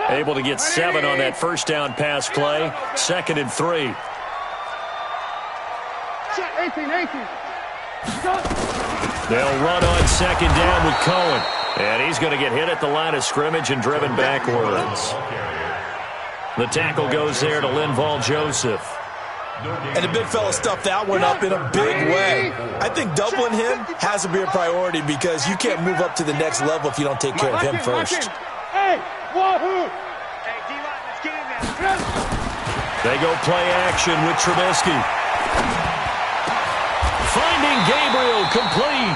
Able to get 7 on that first down pass play. 2nd and 3. 18. They'll run on 2nd down with Cohen. And he's going to get hit at the line of scrimmage and driven backwards. The tackle goes there to Linval Joseph. And the big fella stuffed that one up in a big way. I think doubling him has to be a priority because you can't move up to the next level if you don't take care of him first. They go play action with Trubisky. Finding Gabriel complete.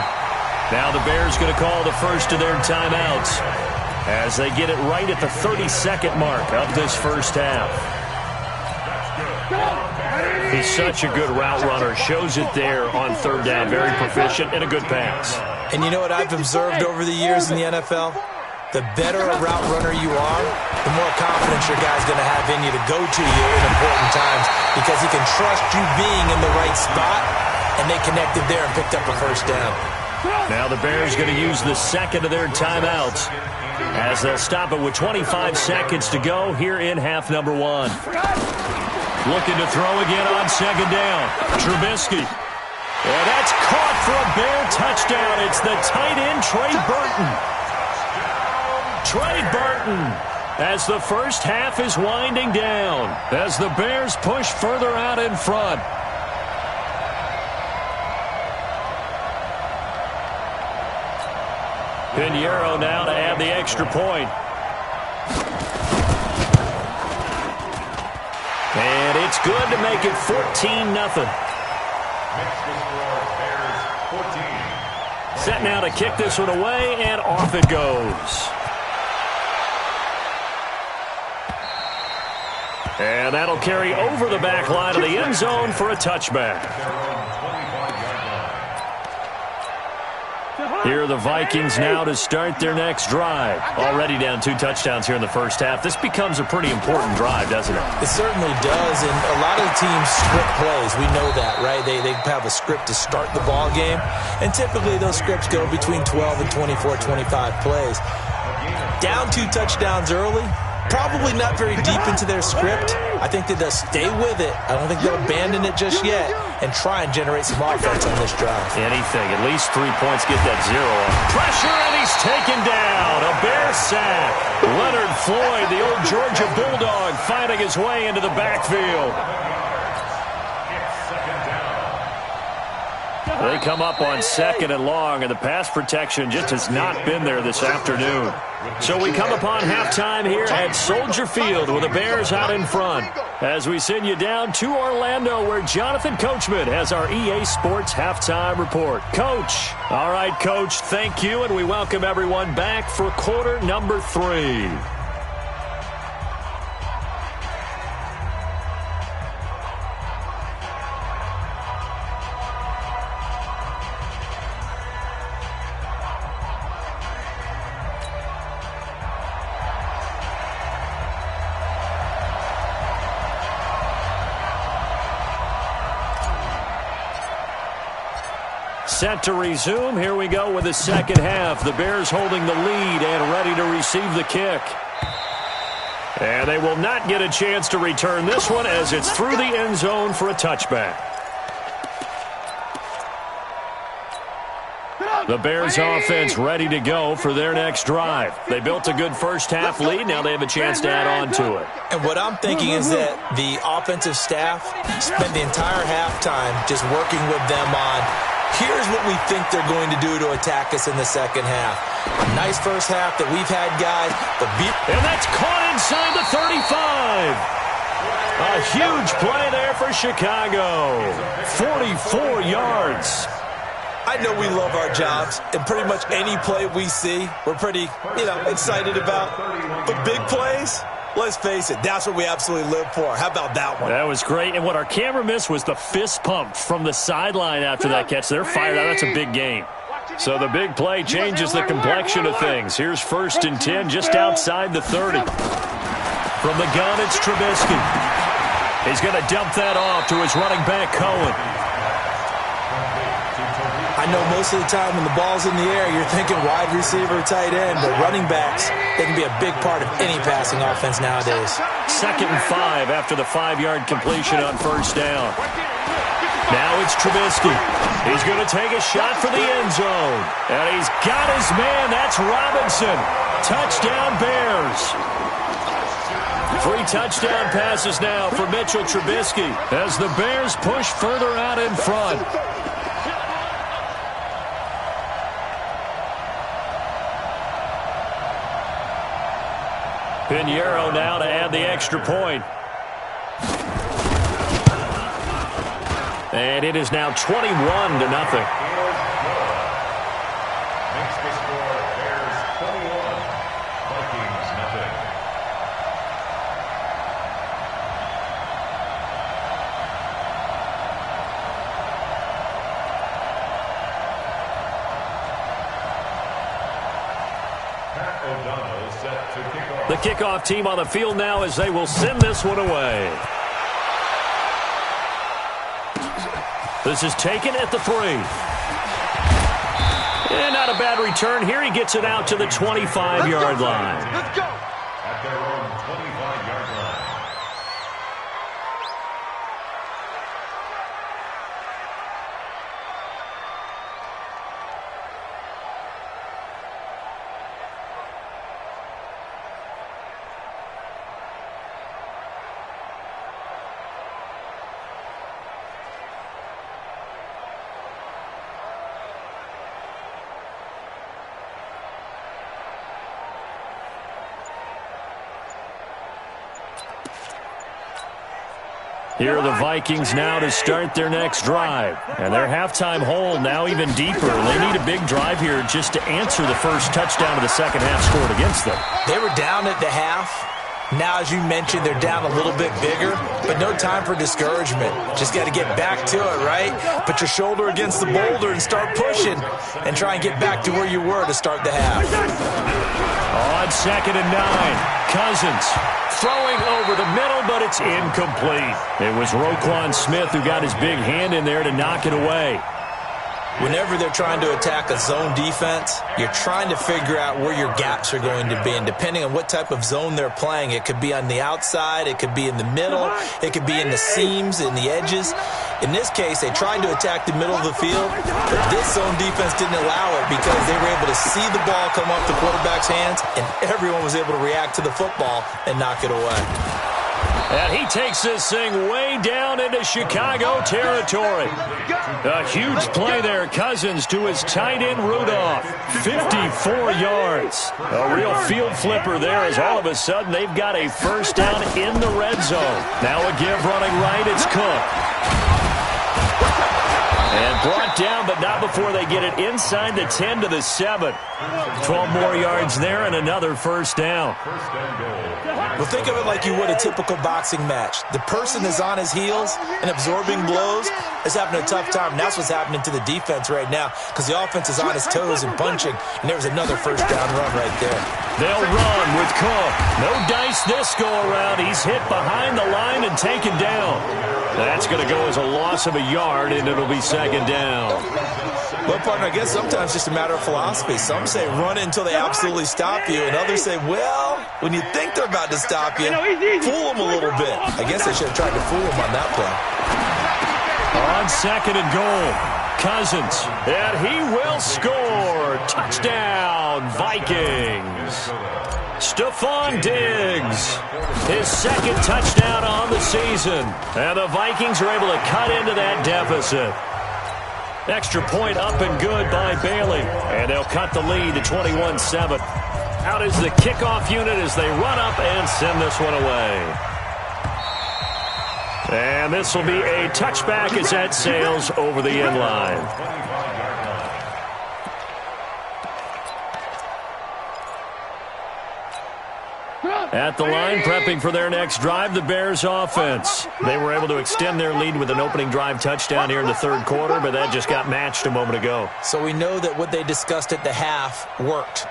Now the Bears going to call the first of their timeouts as they get it right at the 32nd mark of this first half. He's such a good route runner. Shows it there on 3rd down. Very proficient and a good pass. And you know what I've observed over the years in the NFL? The better a route runner you are, the more confidence your guy's going to have in you to go to you in important times because he can trust you being in the right spot, and they connected there and picked up a first down. Now the Bears going to use the 2nd of their timeouts as they'll stop it with 25 seconds to go here in half number 1. Looking to throw again on 2nd down. Trubisky. And that's caught for a Bear touchdown. It's the tight end, Trey Burton. Trey Burton as the first half is winding down as the Bears push further out in front. Pinheiro now to add the extra point. And it's good to make it 14-0. Set now to kick this one away, and off it goes. And that'll carry over the back line of the end zone for a touchback. Here are the Vikings now to start their next drive. Already down 2 touchdowns here in the first half. This becomes a pretty important drive, doesn't it? It certainly does, and a lot of the teams script plays. We know that, right? They have a script to start the ball game, and typically those scripts go between 12 and 24, 25 plays. Down 2 touchdowns early, probably not very deep into their script. I think that they'll stay with it. I don't think they'll abandon it just yet and try and generate some offense on this drive. Anything. At least 3 points. Get that 0 on. Pressure, and he's taken down. A Bear sack. Leonard Floyd, the old Georgia Bulldog, finding his way into the backfield. They come up on 2nd and long, and the pass protection just has not been there this afternoon. So we come upon halftime here at Soldier Field with the Bears out in front as we send you down to Orlando where Jonathan Coachman has our EA Sports halftime report. Coach. All right, Coach, thank you, and we welcome everyone back for quarter number 3. Set to resume. Here we go with the second half. The Bears holding the lead and ready to receive the kick. And they will not get a chance to return this one as it's through the end zone for a touchback. The Bears offense ready to go for their next drive. They built a good first half lead. Now they have a chance to add on to it. And what I'm thinking is that the offensive staff spent the entire halftime just working with them on, here's what we think they're going to do to attack us in the second half. A nice first half that we've had, guys. And that's caught inside the 35. A huge play there for Chicago. 44 yards. I know we love our jobs, and pretty much any play we see, we're pretty, excited about. But big plays, let's face it, that's what we absolutely live for. How about that one? That was great. And what our camera missed was the fist pump from the sideline after that catch. They're fired out. That's a big game. So the big play changes the complexion of things. Here's 1st and 10 just outside the 30. From the gun, it's Trubisky. He's going to dump that off to his running back, Cohen. I I know most of the time when the ball's in the air, you're thinking wide receiver, tight end, but running backs, they can be a big part of any passing offense nowadays. 2nd and 5 after the 5-yard completion on first down. Now it's Trubisky. He's going to take a shot for the end zone. And he's got his man. That's Robinson. Touchdown, Bears. 3 touchdown passes now for Mitchell Trubisky as the Bears push further out in front. Pinheiro now to add the extra point. And it is now 21-0. Makes the score Bears 21, Vikings nothing. Pat O'Donnell set to kick off. The kickoff team on the field now as they will send this one away. This is taken at the 3. And not a bad return here. He gets it out to the 25-yard line. Let's go. At their own 25-yard line. Here are the Vikings now to start their next drive. And their halftime hole now even deeper. They need a big drive here just to answer the first touchdown of the second half scored against them. They were down at the half. Now, as you mentioned, they're down a little bit bigger, but no time for discouragement. Just got to get back to it, right? Put your shoulder against the boulder and start pushing and try and get back to where you were to start the half. On 2nd and 9, Cousins throwing over the middle, but it's incomplete. It was Roquan Smith who got his big hand in there to knock it away. Whenever they're trying to attack a zone defense, you're trying to figure out where your gaps are going to be. And depending on what type of zone they're playing, it could be on the outside, it could be in the middle, it could be in the seams, in the edges. In this case, they tried to attack the middle of the field, but this zone defense didn't allow it because they were able to see the ball come off the quarterback's hands, and everyone was able to react to the football and knock it away. And he takes this thing way down into Chicago territory. A huge play there, Cousins to his tight end Rudolph. 54 yards. A real field flipper there as all of a sudden they've got a first down in the red zone. Now a give running right, it's Cook. And brought down, but not before they get it inside the 10 to the 7. 12 more yards there and another first down. Well, think of it like you would a typical boxing match. The person is on his heels and absorbing blows is having a tough time. And that's what's happening to the defense right now because the offense is on his toes and punching. And there's another first down run right there. They'll run with Cook. No dice this go around. He's hit behind the line and taken down. That's going to go as a loss of a yard, and it'll be second down. Well, partner, I guess sometimes it's just a matter of philosophy. Some say run until they absolutely stop you, and others say, well, when you think they're about to stop you, fool them a little bit. I guess they should have tried to fool them on that play. On 2nd and goal, Cousins, and he will score. Touchdown, Vikings. Stephon Diggs, his second touchdown on the season. And the Vikings are able to cut into that deficit. Extra point up and good by Bailey. And they'll cut the lead to 21-7. Out is the kickoff unit as they run up and send this one away. And this will be a touchback as that sails over the end line. At the line, prepping for their next drive, the Bears offense. They were able to extend their lead with an opening drive touchdown here in the third quarter, but that just got matched a moment ago. So we know that what they discussed at the half worked.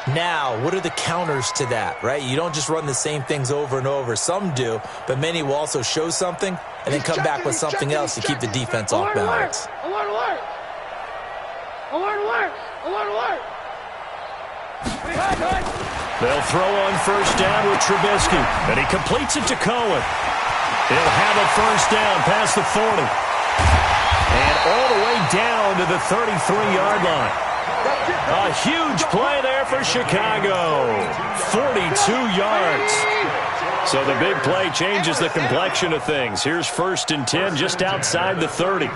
Now, what are the counters to that, right? You don't just run the same things over and over. Some do, but many will also show something and then come back with something else to keep the defense off balance. They'll throw on first down with Trubisky, and he completes it to Cohen. He'll have a first down past the 40. And all the way down to the 33-yard line. A huge play there for Chicago. 42 yards. So the big play changes the complexion of things. Here's 1st and 10 just outside the 30.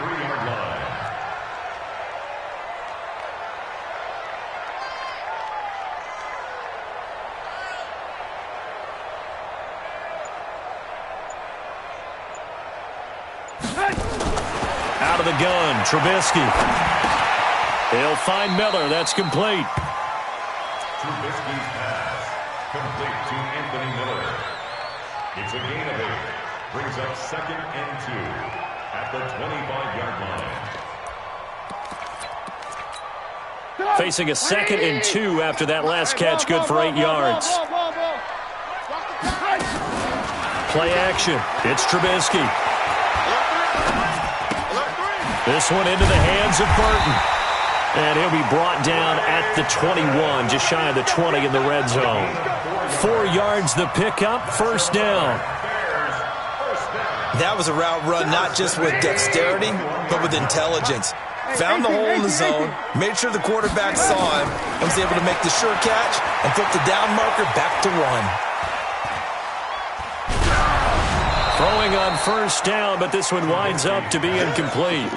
Out of the gun, Trubisky. He'll find Miller. That's complete. Trubisky's pass. Complete to Anthony Miller. It's a gain of 8. Brings up 2nd and 2 at the 25-yard line. Facing a 2nd and 2 after that last catch, good for 8 yards. Play action. It's Trubisky. This one into the hands of Burton. And he'll be brought down at the 21, just shy of the 20 in the red zone. 4 yards the pickup, first down. That was a route run not just with dexterity, but with intelligence. Found the hole in the zone, made sure the quarterback saw him, and was able to make the sure catch and flip the down marker back to 1. Throwing on first down, but this one winds up to be incomplete.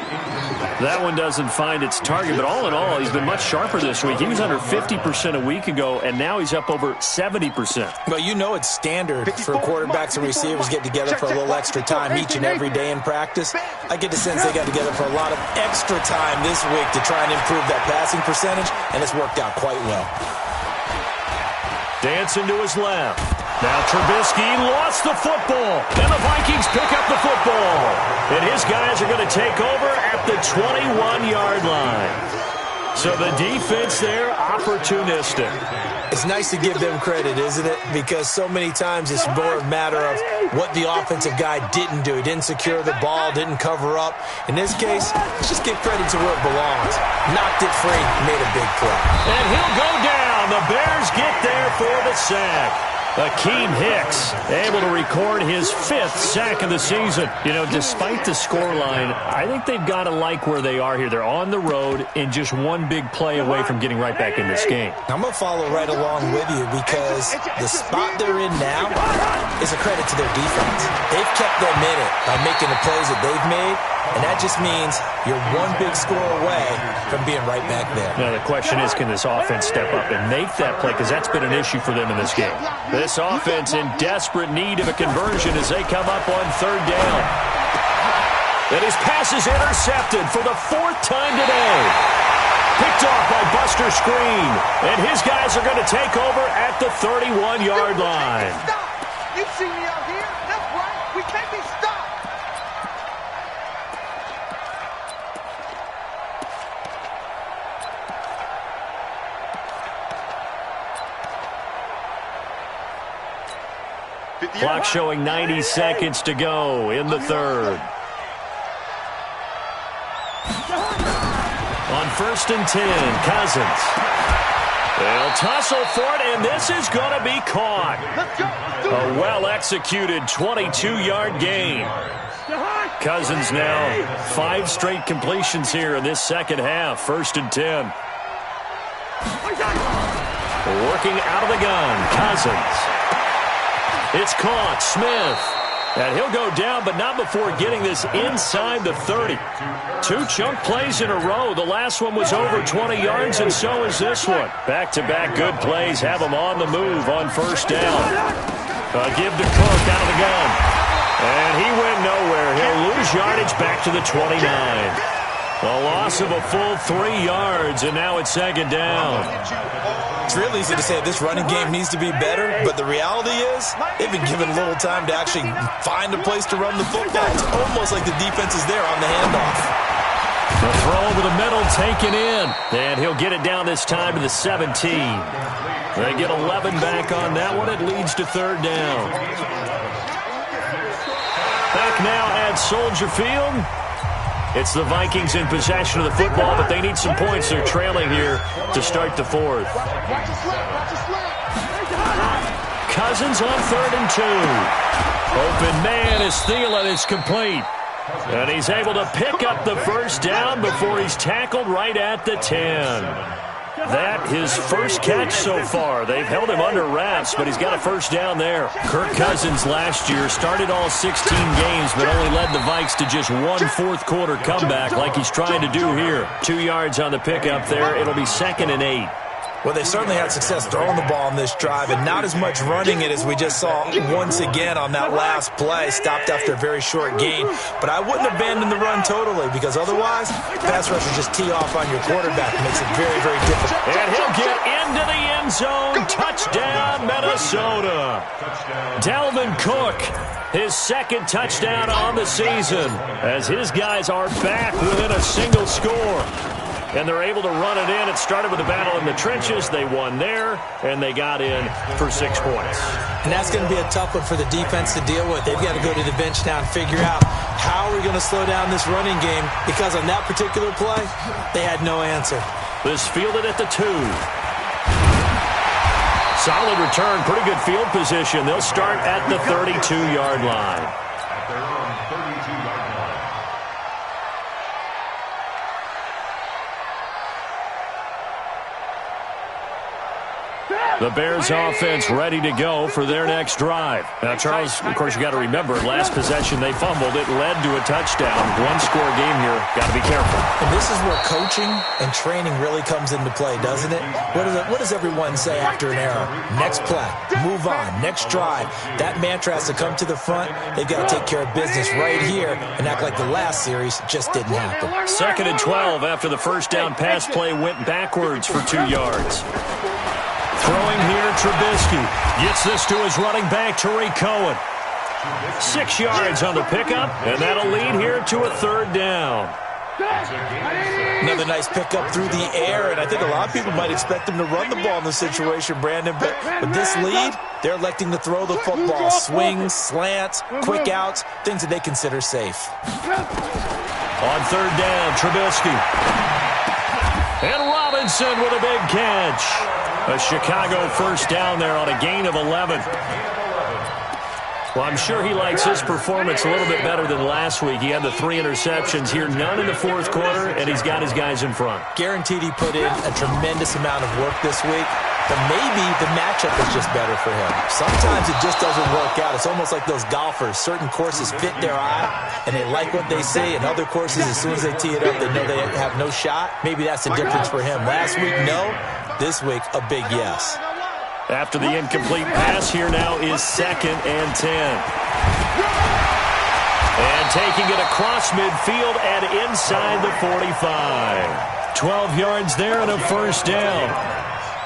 That one doesn't find its target, but all in all, he's been much sharper this week. He was under 50% a week ago, and now he's up over 70%. Well, you know it's standard for quarterbacks and receivers get together for a little extra time each and every day in practice. I get the sense they got together for a lot of extra time this week to try and improve that passing percentage, and it's worked out quite well. Dancing to his left. Now Trubisky lost the football, and the Vikings pick up the football. And his guys are going to take over at the 21-yard line. So the defense there, opportunistic. It's nice to give them credit, isn't it? Because so many times it's more a matter of what the offensive guy didn't do. He didn't secure the ball, didn't cover up. In this case, let's just give credit to where it belongs. Knocked it free, made a big play. And he'll go down. The Bears get there for the sack. Akeem Hicks able to record his 5th sack of the season. You know, despite the scoreline, I think they've got to like where they are here. They're on the road and just one big play away from getting right back in this game. I'm going to follow right along with you because the spot they're in now is a credit to their defense. They've kept them in it by making the plays that they've made, and that just means you're one big score away from being right back there. Now, the question is, can this offense step up and make that play? Because that's been an issue for them in this game. This offense in desperate need of a conversion as they come up on 3rd down. And his pass is intercepted for the 4th time today. Picked off by Buster Screen. And his guys are going to take over at the 31-yard line. You see me out here? That's right. We can't be stopped. Clock showing 90 seconds to go in the 3rd. On 1st and 10, Cousins. They'll tussle for it, and this is going to be caught. A well-executed 22-yard gain. Cousins now 5 straight completions here in this second half. 1st and 10. Working out of the gun, Cousins. It's caught, Smith. And he'll go down, but not before getting this inside the 30. 2 chunk plays in a row. The last one was over 20 yards, and so is this one. Back-to-back good plays have him on the move on 1st down. Give to Cook out of the gun. And he went nowhere. He'll lose yardage back to the 29. A loss of a full 3 yards, and now it's 2nd down. It's real easy to say this running game needs to be better, but the reality is they've been given little time to actually find a place to run the football. It's almost like the defense is there on the handoff. The throw over the middle taken in, and he'll get it down this time to the 17. They get 11 back on that one. It leads to 3rd down. Back now at Soldier Field. It's the Vikings in possession of the football, but they need some points. They're trailing here to start the 4th. Cousins on 3rd and 2. Open man is Thielen. It's complete. And he's able to pick up the first down before he's tackled right at the 10. That his first catch so far. They've held him under wraps, but he's got a first down there. Kirk Cousins last year started all 16 games, but only led the Vikes to just one fourth-quarter comeback like he's trying to do here. 2 yards on the pickup there. It'll be 2nd and 8. Well, they certainly had success throwing the ball on this drive, and not as much running it as we just saw once again on that last play. Stopped after a very short gain. But I wouldn't abandon the run totally, because otherwise, pass rush will just tee off on your quarterback. It makes it very, very difficult. And he'll get into the end zone. Touchdown, Minnesota. Dalvin Cook, his 2nd touchdown on the season, as his guys are back within a single score. And they're able to run it in. It started with a battle in the trenches. They won there, and they got in for 6 points. And that's going to be a tough one for the defense to deal with. They've got to go to the bench now and figure out how are we going to slow down this running game, because on that particular play, they had no answer. This fielded at the 2. Solid return, pretty good field position. They'll start at the 32-yard line. At their own 32-yard line. The Bears offense ready to go for their next drive. Now, Charles, of course, you got to remember, last possession they fumbled. It led to a touchdown. One-score game here. Got to be careful. And this is where coaching and training really comes into play, doesn't it? What does everyone say after an error? Next play, move on, next drive. That mantra has to come to the front. They've got to take care of business right here and act like the last series just didn't happen. 2nd and 12 after the first down pass play went backwards for 2 yards. Throwing here, Trubisky. Gets this to his running back, Tariq Cohen. 6 yards on the pickup, and that'll lead here to a 3rd down. Another nice pickup through the air, and I think a lot of people might expect them to run the ball in this situation, Brandon, but with this lead, they're electing to throw the football. Swings, slants, quick outs, things that they consider safe. On 3rd down, Trubisky. And Robinson with a big catch. A Chicago first down there on a gain of 11. Well, I'm sure he likes his performance a little bit better than last week. He had the 3 interceptions here, none in the 4th quarter, and he's got his guys in front. Guaranteed he put in a tremendous amount of work this week, but maybe the matchup is just better for him. Sometimes it just doesn't work out. It's almost like those golfers. Certain courses fit their eye, and they like what they see, and other courses, as soon as they tee it up, they know they have no shot. Maybe that's the difference for him. Last week, no. This week, a big yes. After the incomplete pass, here now is 2nd and 10. And taking it across midfield and inside the 45. 12 yards there and a first down.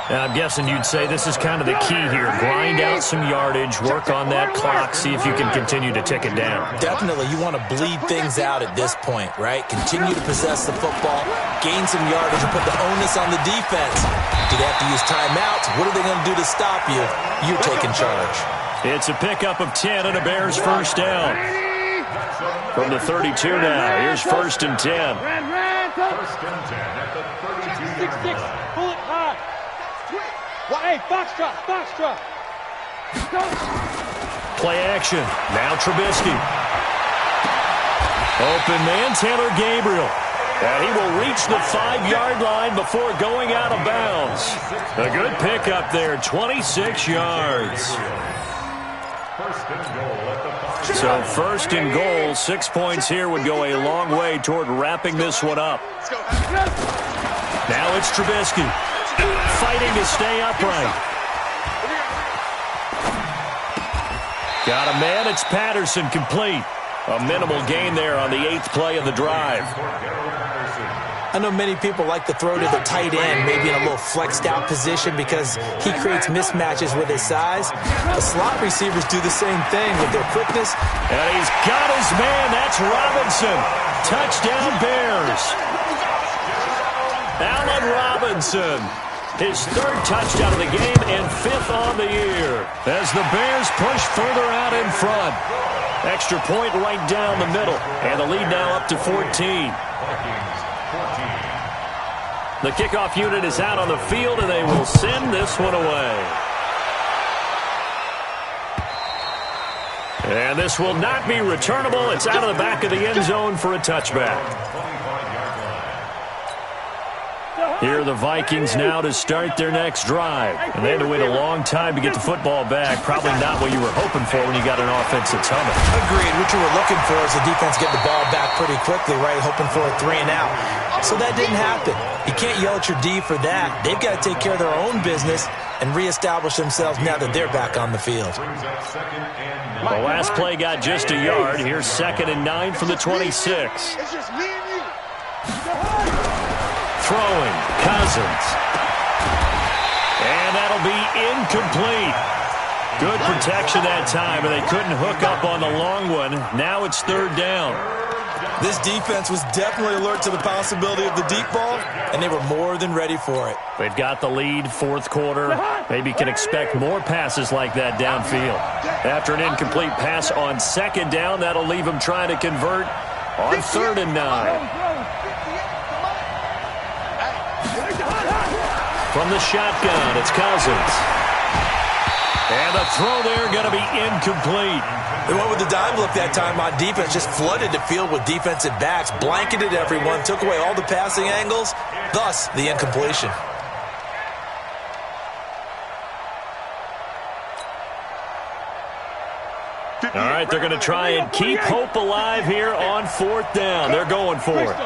Now, I'm guessing you'd say this is kind of the key here. Grind out some yardage, work on that clock, see if you can continue to tick it down. Definitely. You want to bleed things out at this point, right? Continue to possess the football, gain some yardage, and put the onus on the defense. Do they have to use timeouts? What are they going to do to stop you? You're taking charge. It's a pickup of 10 and a Bears first down. From the 32 now, here's 1st and 10. 1st and 10 at the 32-yard line. Pull it high. Hey, foxtrot. Play action. Now Trubisky. Open man, Taylor Gabriel. And he will reach the 5-yard line before going out of bounds. A good pickup there, 26 yards. First and goal at the 5. So 1st and goal, 6 points here would go a long way toward wrapping this one up. Now it's Trubisky. Fighting to stay upright. Got a man, it's Patterson, complete. A minimal gain there on the 8th play of the drive. I know many people like to throw to the tight end, maybe in a little flexed out position because he creates mismatches with his size. The slot receivers do the same thing with their quickness. And he's got his man, that's Robinson. Touchdown Bears. Allen Robinson. His 3rd touchdown of the game and 5th on the year. As the Bears push further out in front. Extra point right down the middle. And the lead now up to 14. The kickoff unit is out on the field, and they will send this one away. And this will not be returnable. It's out of the back of the end zone for a touchback. Here are the Vikings now to start their next drive. And they had to wait a long time to get the football back. Probably not what you were hoping for when you got an offense that's humming. Agreed. What you were looking for is the defense get the ball back pretty quickly, right? Hoping for a 3 and out. So that didn't happen. You can't yell at your D for that. They've got to take care of their own business and reestablish themselves now that they're back on the field. The last play got just a yard. Here's 2nd and 9 from the 26. It's just me and you. Throwing, Cousins. And that'll be incomplete. Good protection that time, and they couldn't hook up on the long one. Now it's 3rd down. This defense was definitely alert to the possibility of the deep ball, and they were more than ready for it. They've got the lead, 4th quarter. Maybe can expect more passes like that downfield. After an incomplete pass on 2nd down, that'll leave them trying to convert on 3rd and 9. From the shotgun, it's Cousins. And the throw there going to be incomplete. They went with the dime look that time on defense, just flooded the field with defensive backs, blanketed everyone, took away all the passing angles, thus the incompletion. All right, they're going to try and keep hope alive here on 4th down. They're going for it.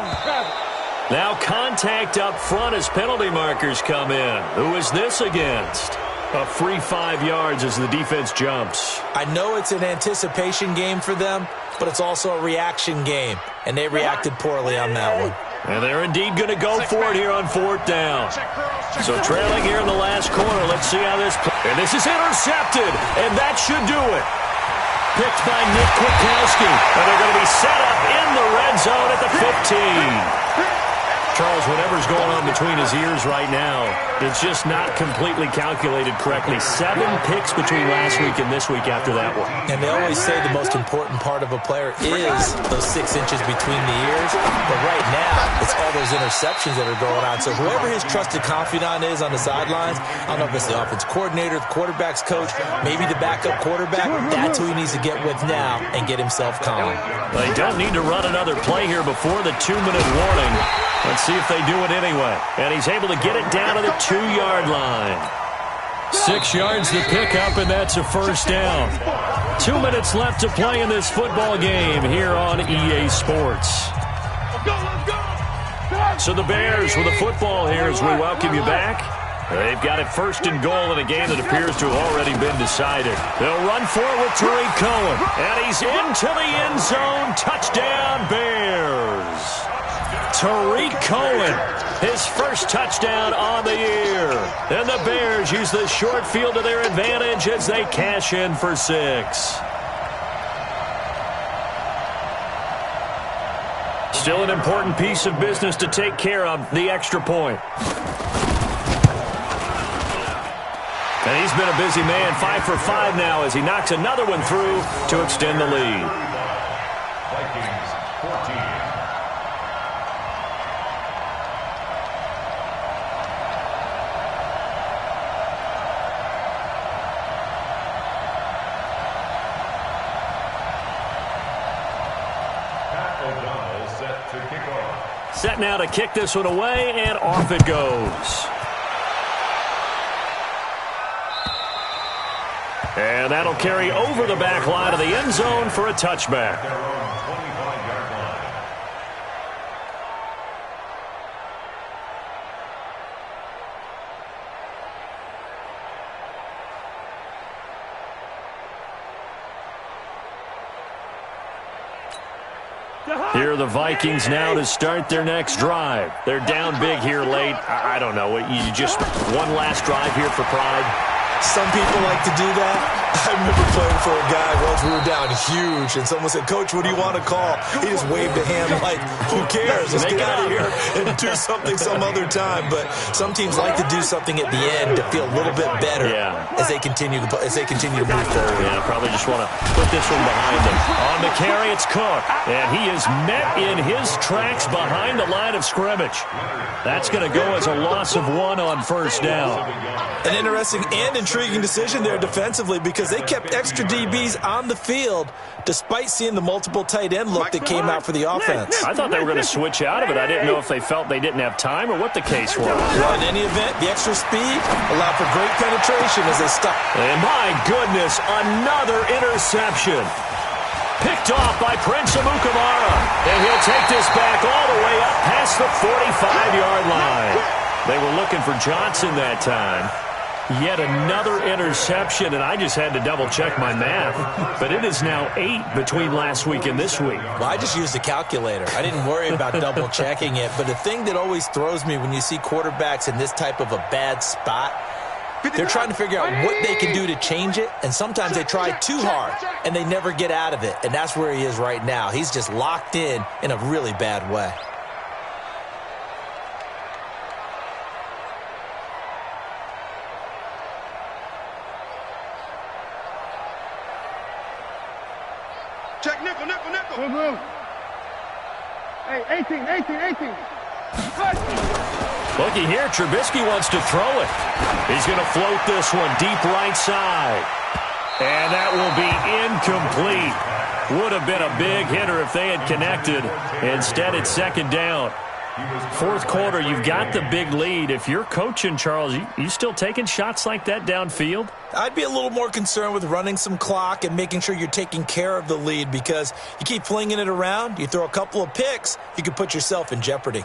Now contact up front as penalty markers come in. Who is this against? A free 5 yards as the defense jumps. I know it's an anticipation game for them, but it's also a reaction game, and they reacted poorly on that one. And they're indeed going to go for it here on 4th down. So trailing here in the last quarter. Let's see how this plays. And this is intercepted, and that should do it. Picked by Nick Kwiatkowski, and they're going to be set up in the red zone at the 15. Charles, whatever's going on between his ears right now, it's just not completely calculated correctly. 7 picks between last week and this week after that one. And they always say the most important part of a player is those 6 inches between the ears. But right now, it's all those interceptions that are going on. So whoever his trusted confidant is on the sidelines, I don't know if it's the offense coordinator, the quarterback's coach, maybe the backup quarterback, that's who he needs to get with now and get himself calm. They don't need to run another play here before the 2-minute warning. Let's see if they do it anyway. And he's able to get it down to the 2-yard line. 6 yards to pick up, and that's a 1st down. 2 minutes left to play in this football game here on EA Sports. So the Bears with the football here as we welcome you back. They've got it 1st and goal in a game that appears to have already been decided. They'll run for it with Tariq Cohen. And he's into the end zone. Touchdown, Bears. Tariq Cohen, his first touchdown on the year. And the Bears use the short field to their advantage as they cash in for 6. Still an important piece of business to take care of, the extra point. And he's been a busy man, 5 for 5 now as he knocks another one through to extend the lead. Vikings 14. Set now to kick this one away, and off it goes. And that'll carry over the back line of the end zone for a touchback. Here are the Vikings now to start their next drive. They're down big here late. I don't know. You just one last drive here for pride. Some people like to do that. I remember playing for a guy once we were down huge, and someone said, "Coach, what do you want to call?" He just waved a hand like, who cares? Let's get out of here and do something some other time. But some teams like to do something at the end to feel a little bit better as they continue to move forward. Yeah, probably just want to put this one behind them. On the carry, it's Cook, and he is met in his tracks behind the line of scrimmage. That's going to go as a loss of 1 on 1st down. An interesting and intriguing decision there defensively because because they kept extra DBs on the field despite seeing the multiple tight end look that came out for the offense. I thought they were going to switch out of it. I didn't know if they felt they didn't have time or what the case was. Well, in any event, the extra speed allowed for great penetration as they stopped. And my goodness, another interception. Picked off by Prince Amukamara. And he'll take this back all the way up past the 45-yard line. They were looking for Johnson that time. Yet another interception, and I just had to double-check my math. But it is now 8 between last week and this week. Well, I just used a calculator. I didn't worry about double-checking it. But the thing that always throws me when you see quarterbacks in this type of a bad spot, they're trying to figure out what they can do to change it, and sometimes they try too hard, and they never get out of it. And that's where he is right now. He's just locked in a really bad way. Check nickel, nickel, nickel. Move. Hey, 18. Looky here, Trubisky wants to throw it. He's going to float this one deep right side. And that will be incomplete. Would have been a big hitter if they had connected. Instead, it's second down. Fourth quarter, you've got the big lead. If you're coaching, Charles, you still taking shots like that downfield? I'd be a little more concerned with running some clock and making sure you're taking care of the lead, because you keep flinging it around, you throw a couple of picks, you could put yourself in jeopardy.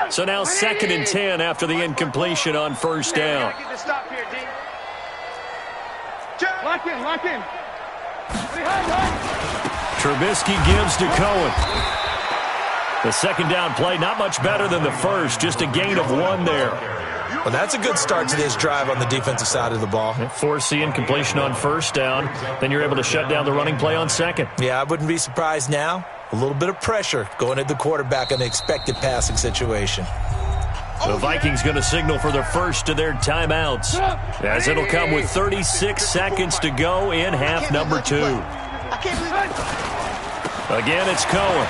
So now 2nd and 10 after the incompletion on first down. Lock in. Trubisky gives to Cohen. The second down play, not much better than the first, just a gain of 1 there. Well, that's a good start to this drive on the defensive side of the ball. Force the incompletion on first down, then you're able to shut down the running play on second. Yeah, I wouldn't be surprised now. A little bit of pressure going at the quarterback in the expected passing situation. The Vikings going to signal for the first of their timeouts, as it'll come with 36 seconds to go in half number 2. Again, it's Cohen.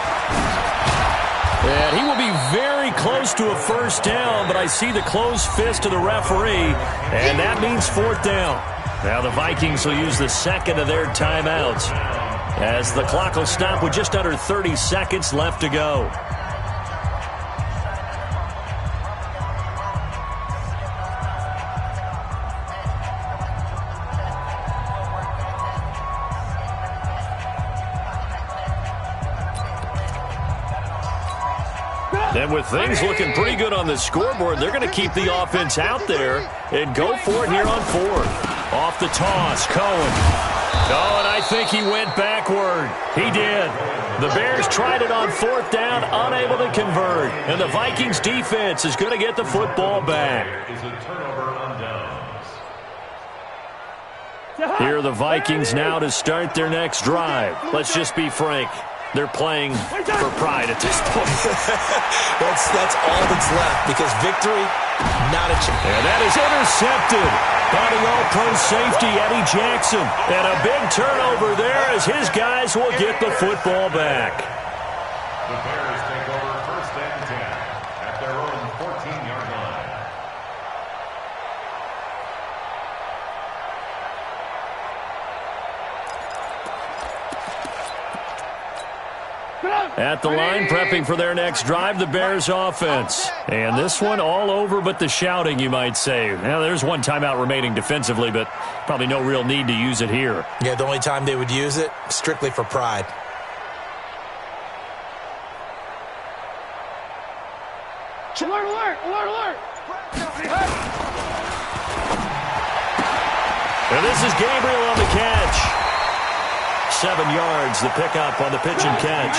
And he will be very close to a first down, but I see the closed fist of the referee, and that means 4th down. Now the Vikings will use the second of their timeouts, as the clock will stop with just under 30 seconds left to go. And with things looking pretty good on the scoreboard, they're going to keep the offense out there and go for it here on 4th. Off the toss, Cohen. Oh, and I think he went backward. He did. The Bears tried it on 4th down, unable to convert. And the Vikings defense is going to get the football back. Here are the Vikings now to start their next drive. Let's just be frank. They're playing for pride at this point. That's all that's left, because victory, not a chance. And that is intercepted by the All-Pro safety, Eddie Jackson. And a big turnover there as his guys will get the football back. The Bears take over 1st and 10 at their own 14-yard line. At the line, prepping for their next drive, the Bears offense. And this one all over but the shouting, you might say. Now, there's one timeout remaining defensively, but probably no real need to use it here. Yeah, the only time they would use it, strictly for pride. Alert, alert, alert, alert. And this is Gabriel on the catch. 7 yards, the pickup on the pitch and catch.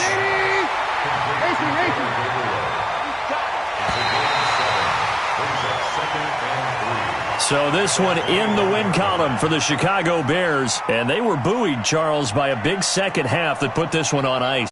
So this one in the win column for the Chicago Bears. And they were buoyed, Charles, by a big second half that put this one on ice.